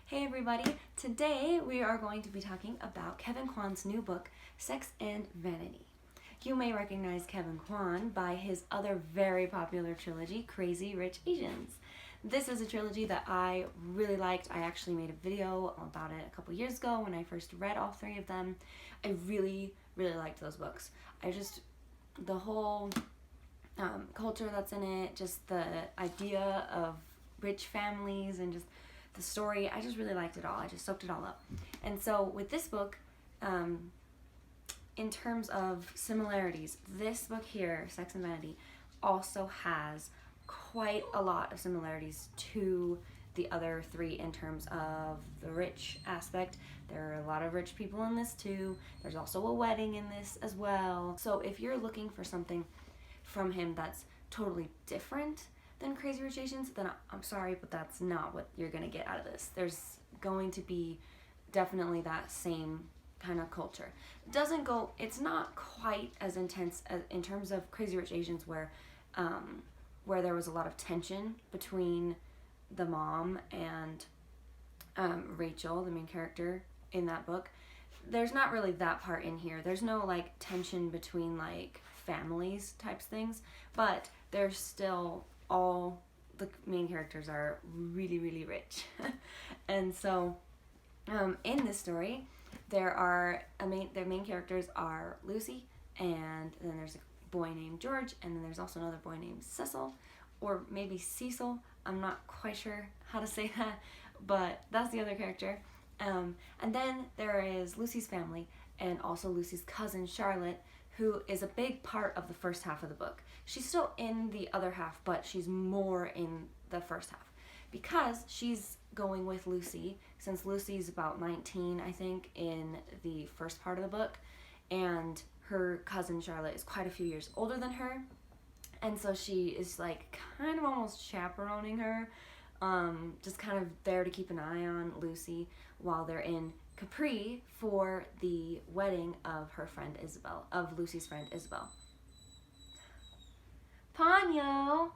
Hey everybody, today we are going to be talking about Kevin Kwan's new book, Sex and Vanity. You may recognize Kevin Kwan by his other very popular trilogy, Crazy Rich Asians. This is a trilogy that I really liked. I actually made a video about it a couple years ago when I first read all three of them. I really liked those books. The whole culture that's in it, just the idea of rich families and just the story, I just really liked it all. I just soaked it all up. And so with this book, in terms of similarities, this book here, Sex and Vanity, also has quite a lot of similarities to the other three in terms of the rich aspect. There are a lot of rich people in this too. There's also a wedding in this as well. So if you're looking for something from him that's totally different than Crazy Rich Asians, then I'm sorry, but that's not what you're gonna get out of this. There's going to be definitely that same kind of culture. It's not quite as intense as in terms of Crazy Rich Asians where there was a lot of tension between the mom and Rachel, the main character in that book. There's not really that part in here. There's no like tension between like families types things, but there's still all the main characters are really rich. And so in this story their main characters are Lucy, and then there's a boy named George, and then there's also another boy named Cecil, or maybe Cecil. I'm not quite sure how to say that, but that's the other character. And then there is Lucy's family and also Lucy's cousin Charlotte, who is a big part of the first half of the book. She's still in the other half, but she's more in the first half because she's going with Lucy, since Lucy's about 19, I think, in the first part of the book, and her cousin Charlotte is quite a few years older than her, and so she is like kind of almost chaperoning her, just kind of there to keep an eye on Lucy while they're in Capri for the wedding of Lucy's friend Isabel. Ponyo!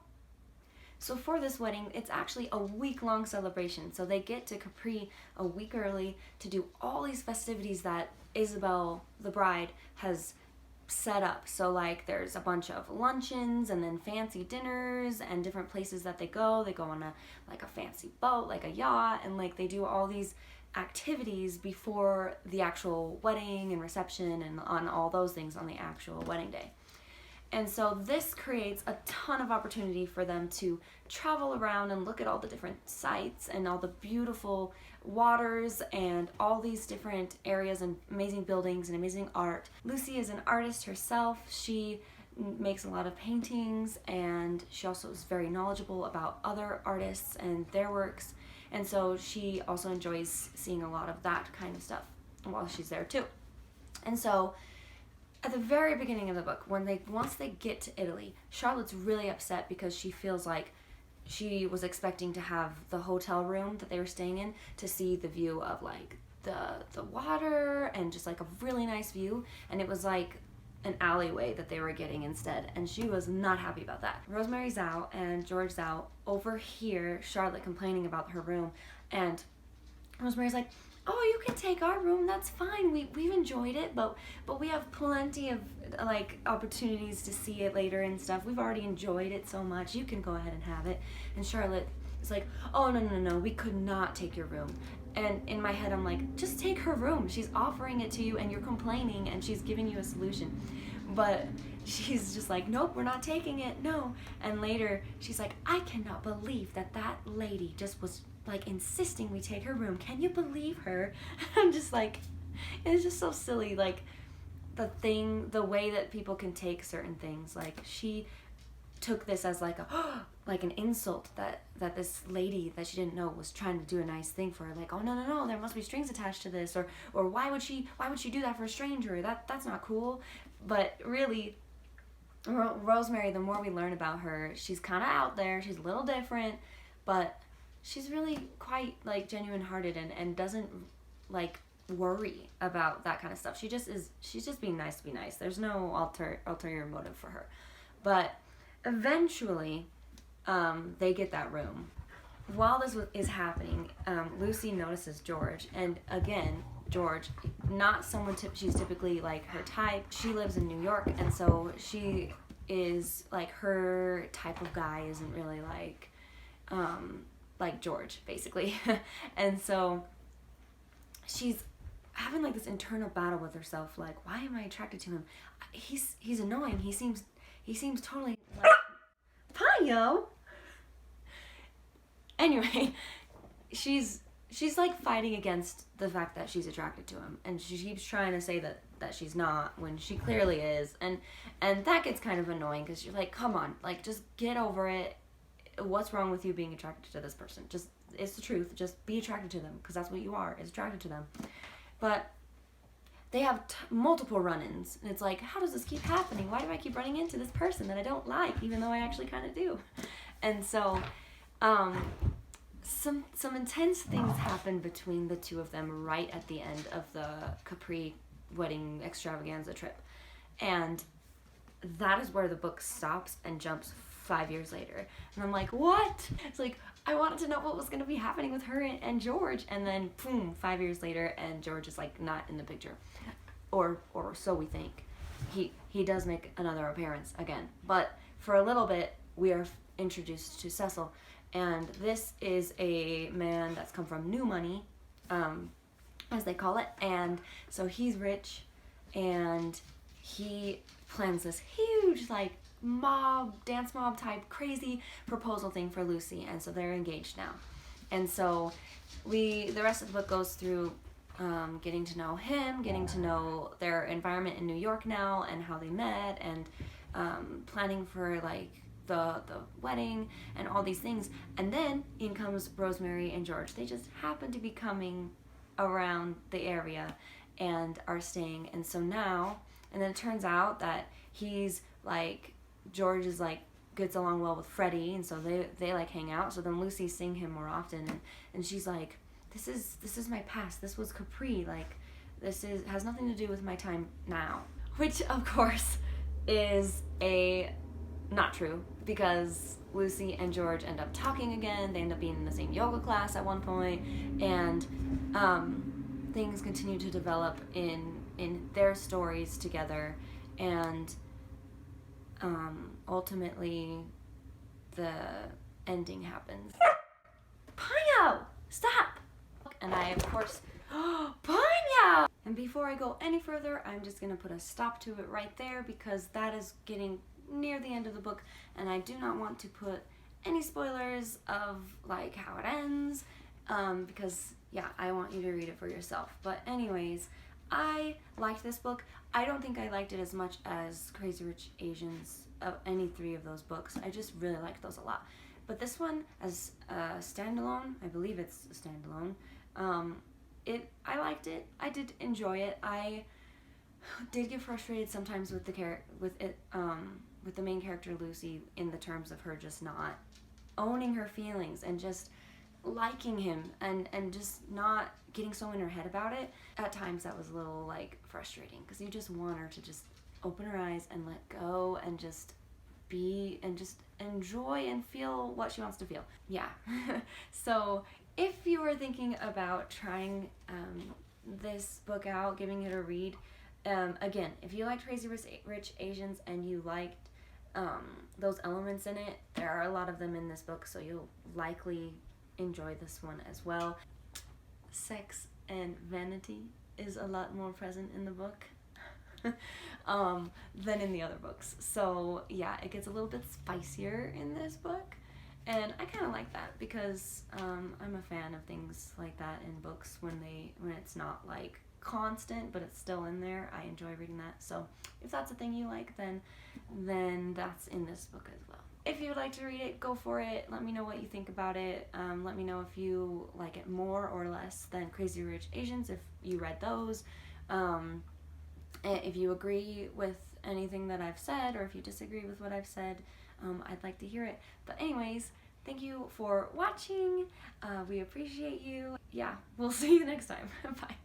So for this wedding, it's actually a week-long celebration. So they get to Capri a week early to do all these festivities that Isabel, the bride, has set up. So like there's a bunch of luncheons and then fancy dinners and different places that they go. They go on a fancy boat, like a yacht, and like they do all these activities before the actual wedding and reception and on all those things on the actual wedding day. And so this creates a ton of opportunity for them to travel around and look at all the different sites and all the beautiful waters and all these different areas and amazing buildings and amazing art. Lucy is an artist herself. She makes a lot of paintings, and she also is very knowledgeable about other artists and their works. And so she also enjoys seeing a lot of that kind of stuff while she's there too. And so at the very beginning of the book, once they get to Italy, Charlotte's really upset because she feels like she was expecting to have the hotel room that they were staying in to see the view of like the water and just like a really nice view, and it was like an alleyway that they were getting instead, and she was not happy about that. Rosemary's out and George's out, overhear Charlotte complaining about her room, and Rosemary's like, "Oh, you can take our room, that's fine. We've enjoyed it, but we have plenty of like opportunities to see it later and stuff. We've already enjoyed it so much. You can go ahead and have it." And Charlotte is like, "Oh, no, we could not take your room." And in my head, I'm like, just take her room. She's offering it to you and you're complaining and she's giving you a solution. But she's just like, "Nope, we're not taking it, no." And later she's like, "I cannot believe that lady just was like insisting we take her room. Can you believe her?" I'm just like, it's just so silly, like the way that people can take certain things. Like she took this as like an insult that this lady that she didn't know was trying to do a nice thing for her. Like, "Oh no, there must be strings attached to this," or why would she do that for a stranger? That's not cool. But really, Rosemary, the more we learn about her, she's kind of out there. She's a little different, but she's really quite like genuine hearted and doesn't like worry about that kind of stuff. She's just being nice to be nice. There's no ulterior motive for her. But eventually they get that room, while is happening, Lucy notices George, and again, George, not someone she's typically like her type. She lives in New York, and so she is like, her type of guy isn't really like George, basically. And so she's having like this internal battle with herself, like, why am I attracted to him? He's annoying. He seems totally like, Payo. Anyway, she's like fighting against the fact that she's attracted to him, and she keeps trying to say that she's not when she clearly is, and that gets kind of annoying because you're like, come on, like, just get over it. What's wrong with you being attracted to this person? Just, it's the truth. Just be attracted to them, because that's what you are, is attracted to them. But they have multiple run-ins, and it's like, how does this keep happening? Why do I keep running into this person that I don't like, even though I actually kind of do? And so some intense things happen between the two of them right at the end of the Capri wedding extravaganza trip, and that is where the book stops and jumps 5 years later. And I'm like, what? It's like, I wanted to know what was going to be happening with her and George, and then boom, 5 years later, and George is like not in the picture, or so we think. He does make another appearance again, but for a little bit we are introduced to Cecil, and this is a man that's come from new money, as they call it, and so he's rich, and he plans this huge like dance mob type crazy proposal thing for Lucy, and so they're engaged now. And so the rest of the book goes through getting to know him, getting to know their environment in New York now, and how they met, and planning for like the wedding and all these things. And then in comes Rosemary and George. They just happen to be coming around the area and are staying, and so now, and then it turns out that he's like, George is like, gets along well with Freddie, and so they like hang out. So then Lucy's seeing him more often, and she's like, this is my past, this was Capri, like, has nothing to do with my time now, which of course is not true, because Lucy and George end up talking again. They end up being in the same yoga class at one point, and things continue to develop in their stories together, and ultimately the ending happens. Ponyo! Stop! And I, of course, Ponyo! And before I go any further, I'm just gonna put a stop to it right there, because that is getting near the end of the book, and I do not want to put any spoilers of like how it ends, because yeah, I want you to read it for yourself. But anyways, I liked this book. I don't think I liked it as much as Crazy Rich Asians, any three of those books. I just really liked those a lot. But this one, as a standalone, I believe it's a standalone, I liked it. I did enjoy it. I did get frustrated sometimes with the main character Lucy, in the terms of her just not owning her feelings and just liking him, and just not getting so in her head about it. At times that was a little like frustrating, because you just want her to just open her eyes and let go and just be and just enjoy and feel what she wants to feel. Yeah. So if you were thinking about trying this book out, giving it a read, again, if you liked Crazy Rich Asians and you liked those elements in it, there are a lot of them in this book, so you'll likely enjoy this one as well. Sex and Vanity is a lot more present in the book than in the other books. So yeah, it gets a little bit spicier in this book, and I kind of like that, because I'm a fan of things like that in books, when it's not like constant but it's still in there. I enjoy reading that. So if that's a thing you like, then that's in this book as well. If you would like to read it, go for it. Let me know what you think about it. Let me know if you like it more or less than Crazy Rich Asians, if you read those. If you agree with anything that I've said, or if you disagree with what I've said, I'd like to hear it. But anyways, thank you for watching. We appreciate you. Yeah, we'll see you next time. Bye.